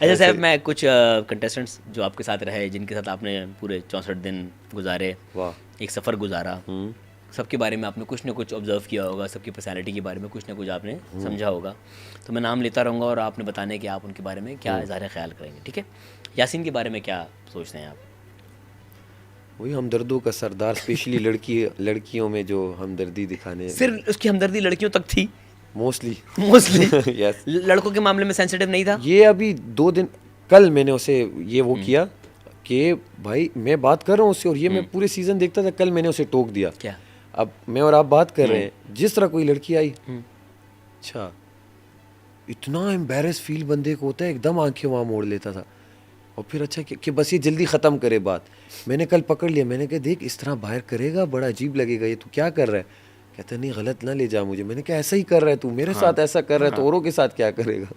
अच्छा साहब, मैं कुछ कंटेस्टेंट्स जो आपके साथ रहे, जिनके साथ आपने पूरे 64 दिन गुजारे, वाह। एक सफ़र गुजारा, सबके बारे में आपने कुछ ना कुछ ऑब्जर्व किया होगा, सबकी पर्सनैलिटी के बारे में कुछ ना कुछ आपने समझा होगा। तो मैं नाम लेता रहूँगा और आपने बताने कि आप उनके बारे में क्या इज़हार ख्याल करेंगे, ठीक है? यासीन के बारे में क्या सोचते हैं आप? वही हमदर्दों का सरदार, स्पेशली लड़कियों में जो हमदर्दी दिखाने। सिर्फ उसकी हमदर्दी लड़कियों तक थी मोस्टली। यस। लड़कों के मामले में सेंसिटिव नहीं था? ये अभी 2 दिन कल मैंने उसे ये वो किया कि भाई मैं बात कर रहा हूँ उससे, और ये मैं पूरे सीजन देखता था, कल मैंने उसे टोक दिया। क्या? अब मैं और आप बात कर रहे हैं, जिस तरह कोई लड़की आई, अच्छा इतना एम्बेरस फील बंदे को होता है, एकदम आंखें वहाँ मोड़ लेता था, और फिर अच्छा कि बस ये जल्दी ख़त्म करे बात। मैंने कल पकड़ लिया, मैंने कहा देख इस तरह बाहर करेगा बड़ा अजीब लगेगा, ये तू क्या कर रहा है? कहता नहीं गलत ना ले जा मुझे। मैंने कहा ऐसा ही कर रहा है तू, मेरे साथ ऐसा कर रहा है तो औरों के साथ क्या करेगा?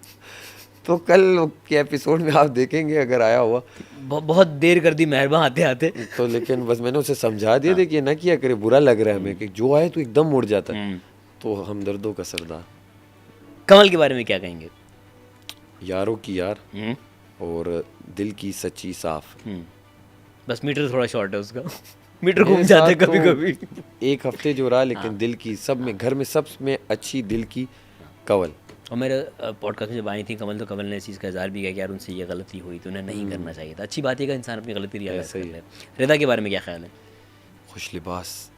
तो कल के एपिसोड में आप देखेंगे अगर आया हुआ। बहुत देर कर दी मेहरबान आते आते। तो लेकिन बस मैंने उसे समझा दिया देखिए ना किया करे, बुरा लग रहा है हमें कि जो आए तो एकदम मुड़ जाता है। तो हमदर्दों का सरदार। कमल के बारे में क्या कहेंगे? यारों की यार और दिल की सच्ची साफ। बस मीटर थोड़ा शॉर्ट है उसका। मीटर घूम जाते हैं कभी कभी। एक हफ्ते जो रहा, लेकिन दिल की सब में, घर में सब में अच्छी दिल की कवल। और मेरे पॉडकास्ट में जब आई थी कमल, तो कमल ने इस चीज़ का इज़हार भी किया कि यार उनसे ये गलती हुई तो उन्हें नहीं करना चाहिए था। अच्छी बात है कि इंसान अपनी गलती रियलाइज़ कर ले। रिदा के बारे में क्या ख्याल है? खुश लिबास।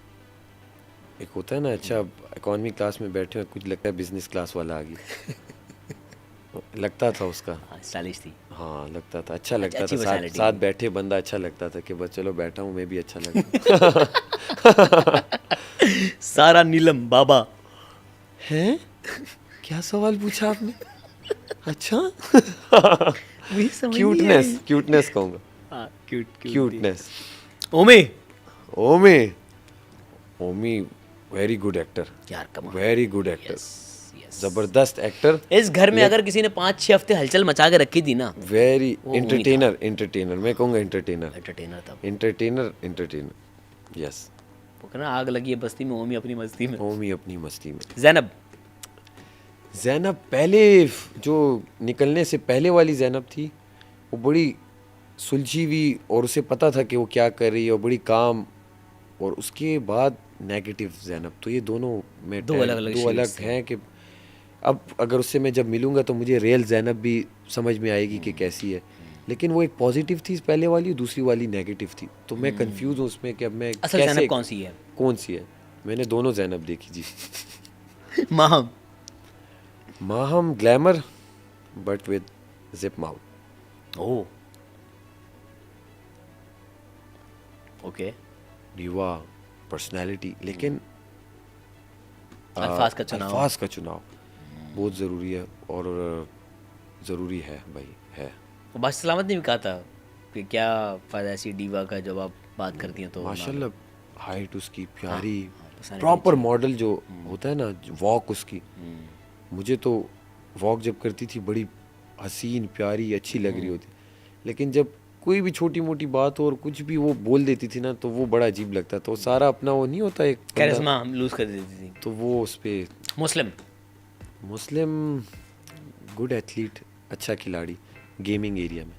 एक होता है ना, अच्छा इकोनॉमी क्लास में बैठे हैं, कुछ लगता है बिजनेस क्लास वाला आ गया। लगता था उसका। स्टाइलिश थी। हाँ लगता था, अच्छा लगता था, साथ बैठे बंदा अच्छा लगता था कि बस चलो बैठा हूँ मैं भी अच्छा लगा। सारा नीलम बाबा हैं? क्या सवाल पूछा आपने? अच्छा। क्यूटनेस कहूँगा। क्यूटनेस। ओमी वेरी गुड एक्टर यार, वेरी गुड एक्टर, जबरदस्त एक्टर। इस घर में अगर किसी ने 5-6 हफ्ते हलचल मचा के रखी थी ना, वेरी एंटरटेनर मैं कहूँगा, एंटरटेनर यस। वो कहना आग लगी है बस्ती में, ओमी अपनी मस्ती में। ज़ैनब पहले जो निकलने से पहले वाली ज़ैनब थी, वो बड़ी सुलझी हुई और उसे पता था कि वो क्या कर रही है, और बड़ी काम। और उसके बाद नेगेटिव ज़ैनब, तो ये दोनों में दो अलग हैं कि अब अगर उससे मैं जब मिलूँगा तो मुझे रियल ज़ैनब भी समझ में आएगी कि कैसी है। लेकिन वो एक पॉजिटिव थी पहले वाली, दूसरी वाली नेगेटिव थी, तो मैं कंफ्यूज हूँ उसमें कि अब मैं असल ज़ैनब कौन सी है? मैंने दोनों ज़ैनब देखी जी। Maham glamour but with zip mouth. Oh okay. Diva personality, लेकिन अल्फाज का चुनाव बहुत ज़रूरी है, और ज़रूरी है भाई है। तो बादशाह सलामत ने भी कहा था कि क्या फ़ायदा ऐसी डीवा का जब आप बात करती हैं तो माशाल्लाह हाइट उसकी प्यारी, प्रॉपर मॉडल जो होता है ना, वॉक उसकी, मुझे तो वॉक जब करती थी बड़ी हसीन प्यारी अच्छी लग रही होती, लेकिन जब कोई भी छोटी मोटी बात और कुछ भी वो बोल देती थी ना, तो वो बड़ा अजीब लगता था। वो सारा अपना वो नहीं होता एक कैरिस्मा लूज कर देती थी, तो वो उस पे मुस्लिम गुड एथलीट, अच्छा खिलाड़ी गेमिंग एरिया में,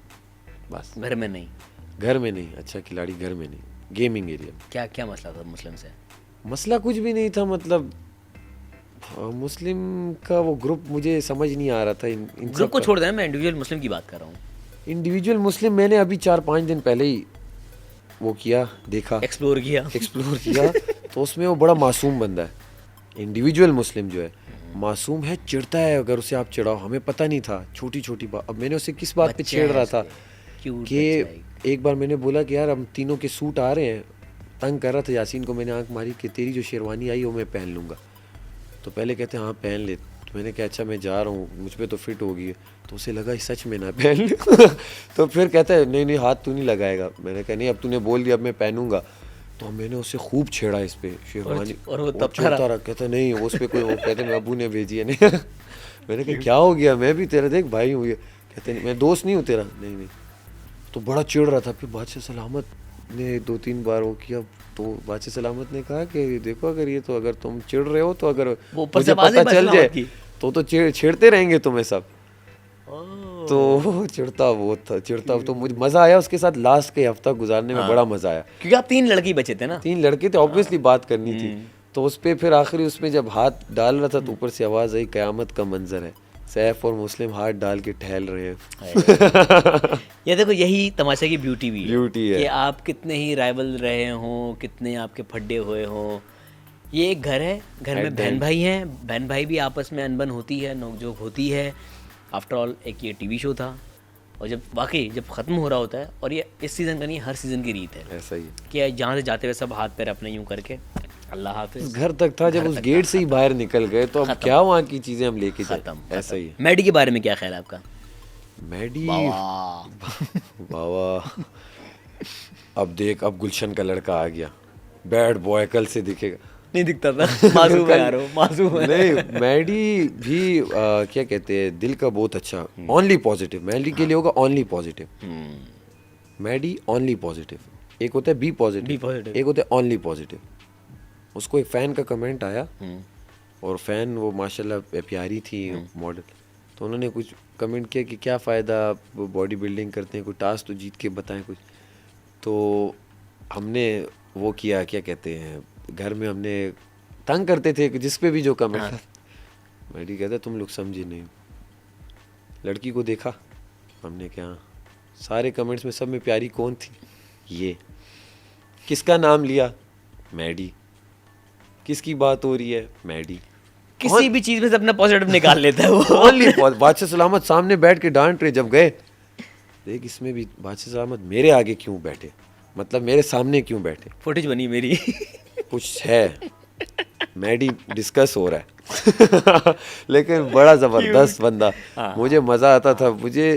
बस घर में नहीं, अच्छा खिलाड़ी घर में नहीं, गेमिंग एरिया में। क्या मसला था मुस्लिम से? मसला कुछ भी नहीं था, मतलब मुस्लिम का वो ग्रुप मुझे समझ नहीं आ रहा था। इन ग्रुप को छोड़ देना, मैं इंडिविजुअल मुस्लिम की बात कर रहा हूँ। इंडिविजुअल मुस्लिम मैंने अभी 4-5 दिन पहले ही वो किया, देखा, एक्सप्लोर किया तो उसमें वो बड़ा मासूम बंदा है। इंडिविजुअल मुस्लिम जो है मासूम है, चिढ़ता है अगर उसे आप चिढ़ाओ। हमें पता नहीं था, छोटी छोटी बात। अब मैंने उसे किस बात पे छेड़ रहा था कि एक बार मैंने बोला कि यार हम तीनों के सूट आ रहे हैं, तंग कर रहा था यासीन को। मैंने आंख मारी कि तेरी जो शेरवानी आई वो मैं पहन लूँगा, तो पहले कहते हैं हाँ पहन ले। तो मैंने कहा अच्छा मैं जा रहा हूँ, मुझ पर तो फिट होगी। तो उसे लगा सच में ना पहन ले। तो फिर कहता है नहीं हाथ तू नहीं लगाएगा। मैंने कहा नहीं अब तूने बोल दिया अब मैं पहनूंगा। तो मैंने उसे खूब छेड़ा इस पे शेरवानी, और वो तब रहा। कहता नहीं उस पर कोई, वो कहते मैं अबू ने भेजी है। नहीं मैंने कहा क्या हो गया, मैं भी तेरा देख भाई हूँ। कहते नहीं मैं दोस्त नहीं हूँ तेरा। नहीं तो बड़ा चिढ़ रहा था। फिर बादशाह सलामत ने 2-3 बार वो किया, तो बादशाह सलामत ने कहा कि देखो अगर ये तो अगर तुम चिढ़ रहे हो तो अगर मुझे पता चल जाए तो छेड़ते रहेंगे तुम्हें सब। तो चिढ़ता बहुत था, चिढ़ता तो मुझे मज़ा आया उसके साथ लास्ट के हफ्ता गुजारने में, बड़ा मज़ा आया। क्योंकि आप 3 लड़के बचे थे ना। 3 लड़के थे, ऑब्वियसली बात करनी थी। तो उस पे फिर आखिरी उसमें जब हाथ डाल रहा था तो ऊपर से आवाज़ आई, क़यामत का मंजर है, सैफ और मुस्लिम हाथ डाल के टहल रहे हैं। ये देखो, यही तमाशे की ब्यूटी भी ब्यूटी है कि आप कितने ही राइवल रहे हों, कितने आपके फड्डे हुए हों, ये एक घर है, घर में बहन भाई हैं, बहन भाई भी आपस में अनबन होती है, नोकझोंक होती है। आफ्टर ऑल एक ये टीवी शो था, और जब वाकई जब ख़त्म हो रहा होता है, और ये इस सीज़न का नहीं, हर सीज़न की रीत है ऐसा ही कि जहाँ से जाते हुए सब हाथ पैर अपने यूँ करके अल्लाह हाफिज़, घर तक था, जब उस गेट से ही बाहर निकल गए तो अब क्या वहाँ की चीज़ें हम लेके जाए। ऐसा ही है। मैडी के बारे में क्या ख्याल है आपका? मैडी वाह, वाह, अब देख, अब गुलशन का लड़का आ गया, बैड बॉय, कल से दिखेगा। नहीं दिखता था, मासूम है यार वो, मासूम है। नहीं, मैडी भी क्या कहते हैं, दिल का बहुत अच्छा, ओनली पॉजिटिव। मैडी के लिए होगा ओनली पॉजिटिव, मैडी ओनली पॉजिटिव। एक होता है बी पॉजिटिव, एक होता है ओनली पॉजिटिव। उसको एक फ़ैन का कमेंट आया, और फ़ैन वो माशाल्लाह प्यारी थी मॉडल, तो उन्होंने कुछ कमेंट किया कि क्या फ़ायदा, आप बॉडी बिल्डिंग करते हैं, कोई टास्क तो जीत के बताएं कुछ। तो हमने वो किया, क्या कहते हैं, घर में हमने तंग करते थे जिस पे भी जो कमेंट। मैडी कहता तुम लोग समझे नहीं, लड़की को देखा हमने, क्या सारे कमेंट्स में सब में प्यारी कौन थी, ये। किसका नाम लिया, मैडी। किसकी बात हो रही है, मैडी। किसी भी चीज़ में से अपना पॉजिटिव निकाल लेता है वो। ओनली बादशाह सलामत सामने बैठ के डांट रहे, जब गए देख इसमें भी बादशाह सलामत मेरे आगे क्यों बैठे, मतलब मेरे सामने क्यों बैठे। फुटेज बनी मेरी। कुछ है, मैडी डिस्कस हो रहा है। लेकिन बड़ा ज़बरदस्त बंदा, मुझे मज़ा आता था। मुझे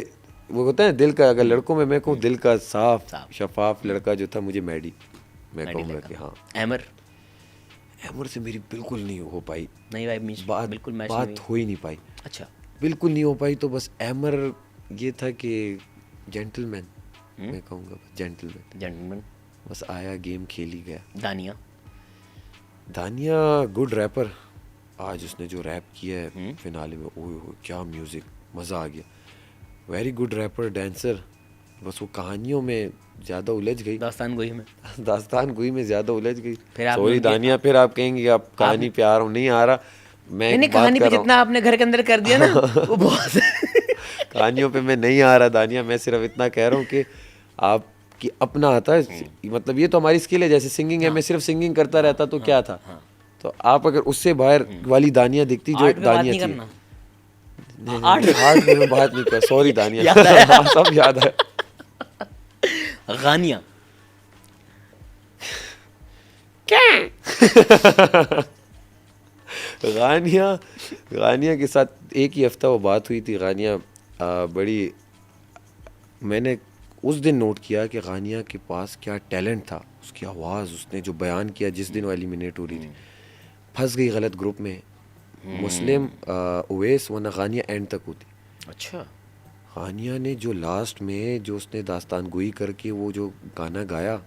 वो होता है दिल का, अगर लड़कों में मैं कहूँ दिल का साफ शफाफ लड़का जो था, मुझे मैडी, मैं कहूँगा कि हाँ। एमर से मेरी बिल्कुल नहीं हो पाई, नहीं भाई, बात बिल्कुल बात हो ही नहीं पाई। अच्छा, बिल्कुल नहीं हो पाई। तो बस एमर ये था कि जेंटलमैन, मैं कहूँगा जेंटलमैन, बस आया, गेम खेली गया। दानिया गुड रैपर, आज उसने जो रैप किया है फिनाले में, ओह क्या म्यूज़िक, मज़ा आ गया। वेरी गुड रैपर, डांसर, बस वो कहानियों में ज़्यादा उलझ गई, दास्तान गोई में ज़्यादा उलझ गई। सॉरी दानिया, फिर आप कहेंगे आप कहानी पे आ रहा हूँ, नहीं आ रहा मैं, नहीं कहानी पे जितना आपने घर के अंदर कर दिया ना वो बहुत कहानियों पे मैं नहीं आ रहा दानिया, मैं सिर्फ इतना कह रहा हूँ कि आपकी अपना आता है, मतलब ये तो हमारी स्किल है, जैसे सिंगिंग है, मैं सिर्फ सिंगिंग करता रहता तो क्या था। तो आप अगर उससे बाहर वाली दानिया दिखती जो दानिया थी, आर्ट में मैं बात नहीं कर, सॉरी दानिया, सब याद है। गानिया गानिया के साथ एक ही हफ्ता वो बात हुई थी। गानिया बड़ी, मैंने उस दिन नोट किया कि गानिया के पास क्या टैलेंट था, उसकी आवाज़, उसने जो बयान किया जिस दिन वो एलिमिनेट हो रही थी, फंस गई गलत ग्रुप में, मुस्लिम ओवैस, वरना गानिया एंड तक होती। अच्छा, गानिया ने जो लास्ट में जो उसने दास्तान गोई करके वो जो गाना गाया,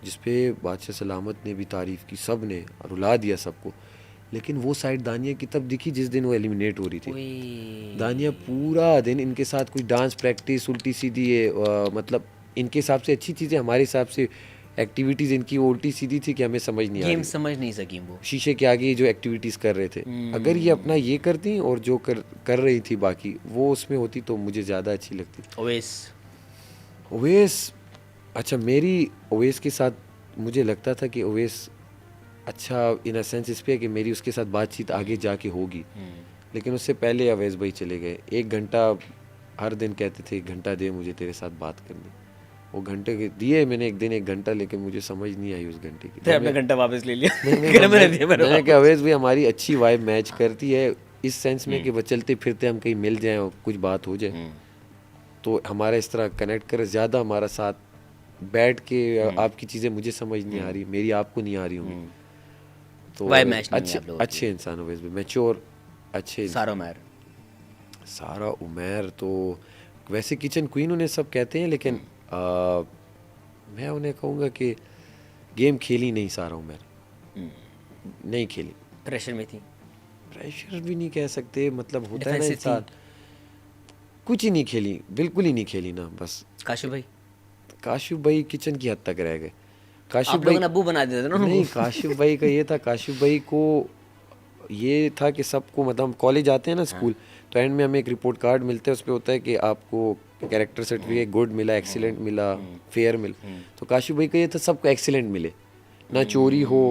जिसपे बादशाह सलामत ने भी तारीफ़ की, सब ने रुला दिया सबको, लेकिन वो साइड दानिया की तब दिखी जिस दिन वो एलिमिनेट हो रही थी। दानिया पूरा दिन इनके साथ कुछ डांस प्रैक्टिस उल्टी सीधी है, मतलब इनके हिसाब से अच्छी चीज़ें, हमारे हिसाब से एक्टिविटीज़ इनकी वो उल्टी सीधी थी कि हमें समझ नहीं आ रही, समझ नहीं सकी वो शीशे के आगे जो एक्टिविटीज़ कर रहे थे। अगर ये अपना ये करती और जो कर रही थी बाकी वो उसमें होती तो मुझे ज़्यादा अच्छी लगती। ओवैस अच्छा, मेरी ओवैस के साथ मुझे लगता था कि ओवैस अच्छा इन अ सेंस इस पे कि मेरी उसके साथ बातचीत आगे जाके होगी, लेकिन उससे पहले अवैस भाई चले गए। 1 घंटा हर दिन कहते थे, 1 घंटा दे मुझे तेरे साथ बात करनी, वो घंटे दिए मैंने, एक दिन 1 घंटा, लेकिन मुझे समझ नहीं आई उस घंटे की। आपने घंटा वापस ले लिया। मैंने कहा अवैस भाई हमारी अच्छी वाइब मैच करती है इस सेंस में कि वो चलते फिरते हम कहीं मिल जाएं और कुछ बात हो जाए, तो हमारा इस तरह कनेक्ट करे, ज़्यादा हमारा साथ बैठ के आपकी चीज़ें मुझे समझ नहीं आ रही, मेरी आपको नहीं आ रही होंगी, तो अच्छे इंसान हो, मैच्योर अच्छे। सारा उमर तो वैसे किचन क्वीन उन्हें सब कहते हैं, लेकिन मैं उन्हें कहूँगा कि गेम खेली नहीं सारा उमर, नहीं खेली, प्रेशर में थी। प्रेशर भी नहीं कह सकते, मतलब होता है ना इंसान, कुछ ही नहीं खेली, बिल्कुल ही नहीं खेली ना। बस काशिफ भाई काशिफ भाई किचन की हद तक रह गए। काशिफ आप लोगों ने अब्बू बना देते ना नहीं, काशिफ भाई का ये था, काशिफ भाई को ये था कि सबको, मतलब कॉलेज आते हैं ना स्कूल, तो एंड में हमें एक रिपोर्ट कार्ड मिलता है, उस पर होता है कि आपको कैरेक्टर सर्टिफिकेट गुड मिला, एक्सीलेंट मिला, फेयर मिला। तो काशिफ भाई का ये था सबको एक्सीलेंट मिले, ना चोरी हो,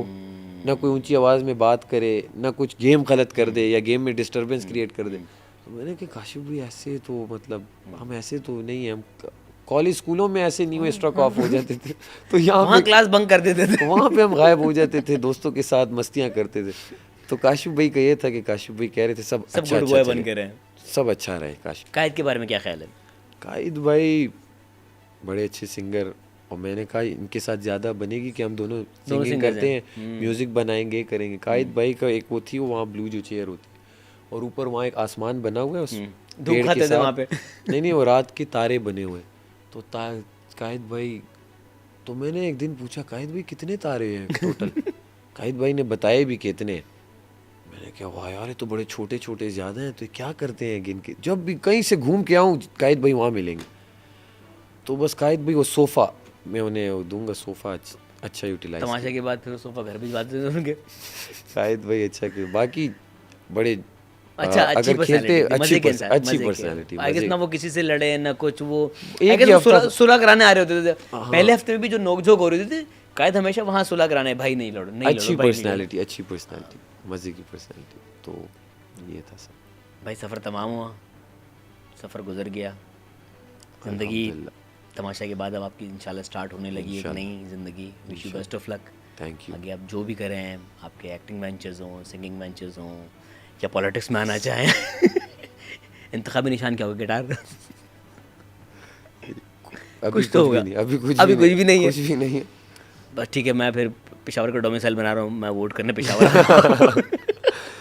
ना कोई ऊंची आवाज़ में बात करे, ना कुछ गेम गलत कर दे या गेम में डिस्टरबेंस क्रिएट कर दे। तो मैंने कहा काशिफ भाई ऐसे तो, मतलब हम ऐसे तो नहीं है, हम कॉलेज स्कूलों में ऐसे नहीं हुए, स्ट्रक ऑफ हो जाते थे, तो यहाँ वहाँ क्लास बंक कर देते थे। वहाँ पे हम गायब हो जाते थे, दोस्तों के साथ मस्तियाँ करते थे। तो काशिफ भाई का ये था कि काशिफ भाई कह रहे थे सब अच्छा गुड अच्छा बॉय बन चले, के रहे। सब अच्छा रहे। काशिफ कायद के बारे में क्या ख्याल है? कायद भाई बड़े अच्छे सिंगर, और मैंने कहा इनके साथ ज़्यादा बनेगी कि हम दोनों सिंगिंग singers करते हैं। हैं, म्यूज़िक बनाएंगे, करेंगे। कायद भाई का एक वो थी, वो वहाँ ब्लू जो चेयर होती, और ऊपर वहाँ एक आसमान बना हुआ है, उस धूप पेड़ खाते के थे वहाँ साथ पे। नहीं, वो रात के तारे बने हुए। तो कायद भाई, तो मैंने एक दिन पूछा कायद भाई कितने तारे हैं टोटल? कायद भाई ने बताए भी कितने। मैंने कहा वाह यार, ये तो बड़े छोटे छोटे ज़्यादा हैं, तो ये क्या करते हैं गिन के? जब भी कहीं से घूम के आऊँ कायद भाई वहाँ मिलेंगे। तो बस कायद भाई वो सोफ़ा मैं उन्हें दूंगा, सोफ़ा अच्छा यूटिलाइज। तमाशा के बाद फिर वो सोफा घर भिजवा देते थे उनके। कायद भाई अच्छा कि बाकी बड़े अच्छा, अच्छी अगर खेलते पर्सनालिटी, अच्छी पर्सनालिटी, आई गेस ना वो किसी से लड़े ना कुछ, वो एक आई गेस ही वो हफ्ता- सुलह कराने आ रहे होते थे। पहले हफ्ते में भी जो नोकझोंक हो रही थी, कायद हमेशा वहाँ सुलह कराने, भाई नहीं लड़ो, नहीं अच्छी लड़ो, भाई नहीं लड़ो। पर्सनालिटी, अच्छी पर्सनालिटी, मज़े की पर्सनालिटी। तो ये था सब। भाई सफ़र तमाम हुआ, सफ़र गुजर गया, ज़िंदगी तमाशा के बाद अब आपकी इंशाल्लाह स्टार्ट होने लगी एक नई ज़िंदगी। Wish you best of luck. Thank you. आगे आप जो भी करें, आपके एक्टिंग वेंचर्स हों, सिंगिंग वेंचर्स हों, या पॉलिटिक्स में आना चाहें। इंतखाबी निशान क्या होगा? गिटार? कुछ तो होगा। अभी कुछ भी नहीं है। कुछ भी नहीं है। बस ठीक है, मैं फिर पेशावर का डोमिसाइल बना रहा हूँ, मैं वोट करने पेशावर